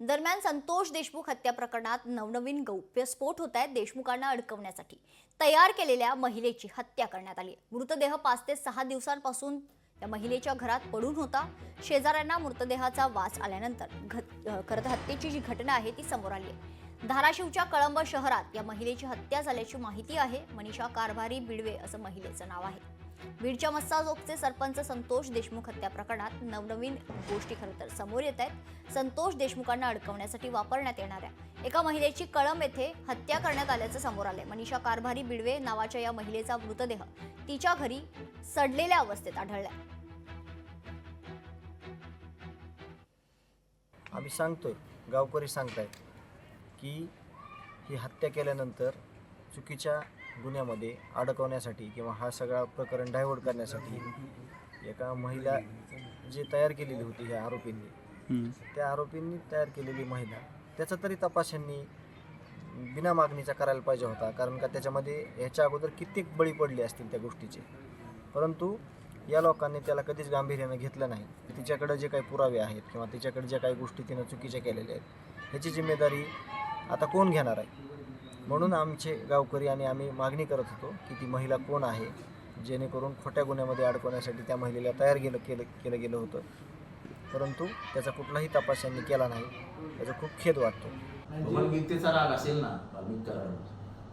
दरम्यान संतोष देशमुख हत्या प्रकरणात नवनवीन गौप्यस्फोट होत आहेत। देशमुखांना अडकवण्यासाठी तयार केलेल्या महिलेची हत्या करण्यात आली। मृतदेह 5 ते 6 दिवसांपासून या महिलेच्या घरात पडून होता। शेजाऱ्यांना मृतदेहाचा वास आल्यानंतर खरं तर हत्येची जी घटना आहे ती समोर आली आहे। धाराशिवच्या कळंब शहरात या महिलेची हत्या झाल्याची माहिती आहे। मनीषा कारभारी बिडवे असं महिलेचं नाव आहे। बीडच्या मस्साजोगचे सरपंच संतोष देशमुख हत्या प्रकरणात नवनवीन गोष्टी खरं तर समोर येत आहेत। संतोष देशमुखांना अडकवण्यासाठी वापरण्यात येणाऱ्या एका महिलेची कळंब येथे हत्या करण्यात आल्याचं समोर आलंय। मनीषा कारभारी बिडवे नावाच्या या महिलेचा मृतदेह तिच्या घरी सडलेल्या अवस्थेत आढळलाय। आम्ही सांगतोय, गावकरी सांगतायत की ही हत्या केल्यानंतर चुकीच्या गुन्ह्यामध्ये अडकवण्यासाठी किंवा हा सगळा प्रकरण डायव्हर्ट करण्यासाठी एका महिला जी तयार केलेली होती ह्या आरोपींनी, त्या आरोपींनी तयार केलेली महिला त्याचा तरी तपास यांनी बिना मागणीचा करायला पाहिजे होता। कारण का त्याच्यामध्ये ह्याच्या अगोदर कित्येक बळी पडले असतील त्या गोष्टीचे, परंतु या लोकांनी त्याला कधीच गांभीर्याने घेतलं नाही। तिच्याकडे जे काही पुरावे आहेत किंवा तिच्याकडे ज्या काही गोष्टी तिनं चुकीच्या केलेल्या आहेत ह्याची जिम्मेदारी आता कोण घेणार आहे? म्हणून आमचे गावकरी आणि आम्ही मागणी करत होतो की ती महिला कोण आहे, जेणेकरून खोट्या गुन्ह्यामध्ये अडकवण्यासाठी त्या महिलेला तयार केलं गेलं होतं, परंतु त्याचा कुठलाही तपास यांनी केला नाही। त्याचा खूप खेद वाटतो। बबनगीतेचा राग असेल ना वाल्मिक कराड,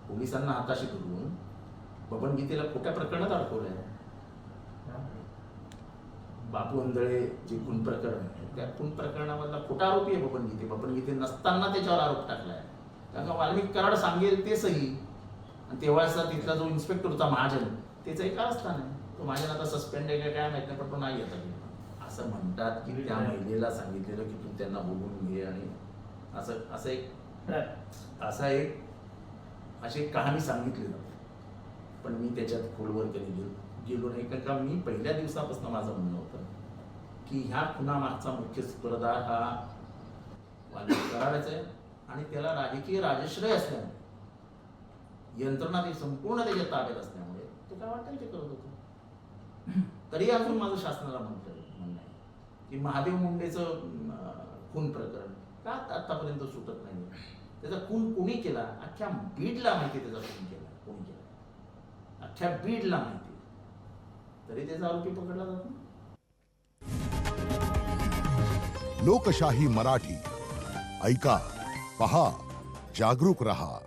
पोलिसांना हाताशी धरून बबनगीतेला खोट्या प्रकरणात अडकवलंय। बापू अंधळे जे खून प्रकरण आहे त्या खून प्रकरणामधला खोटा आरोपी आहे बबनगीते। बबनगीते नसताना त्याच्यावर आरोप टाकलाय। कारण वाल्मिक कराड सांगेल ते सही, आणि तेव्हाचा तिथला जो इन्स्पेक्टर होता महाजन त्याचं एक कारस्थान आहे। तो महाजन आता सस्पेंड आहे काय माहित नाही, पण तो नाही येतात असं म्हणतात की त्या महिलेला सांगितलेलं की तू त्यांना बोलून घे, आणि अशी एक कहाणी सांगितली जाते। पण मी त्याच्यात खोलवर कधी गेलो नाही, कारण का मी पहिल्या दिवसापासून माझं म्हणणं होतं की ह्या खुनामागचा मुख्य सूत्रधार हा वाल्मिक कराडच आहे, आणि त्याला राजकीय राजश्रय असल्यामुळे यंत्रणा ती संपूर्ण त्याच्या ताब्यात असल्यामुळे तो काय वाटेल ते करत होतो। तरी अजून माझं शासनाला म्हणणं आहे की महादेव मुंडेचं खून प्रकरण का आतापर्यंत सुटत नाही? त्याचा खून कोणी केला? अख्ख्या बीडला माहिती त्याचा खून केला कोणी केला, अख्ख्या बीडला माहिती, तरी त्याचा आरोपी पकडला जात नाही। लोकशाही मराठी ऐका, पहा, जागरूक रहा।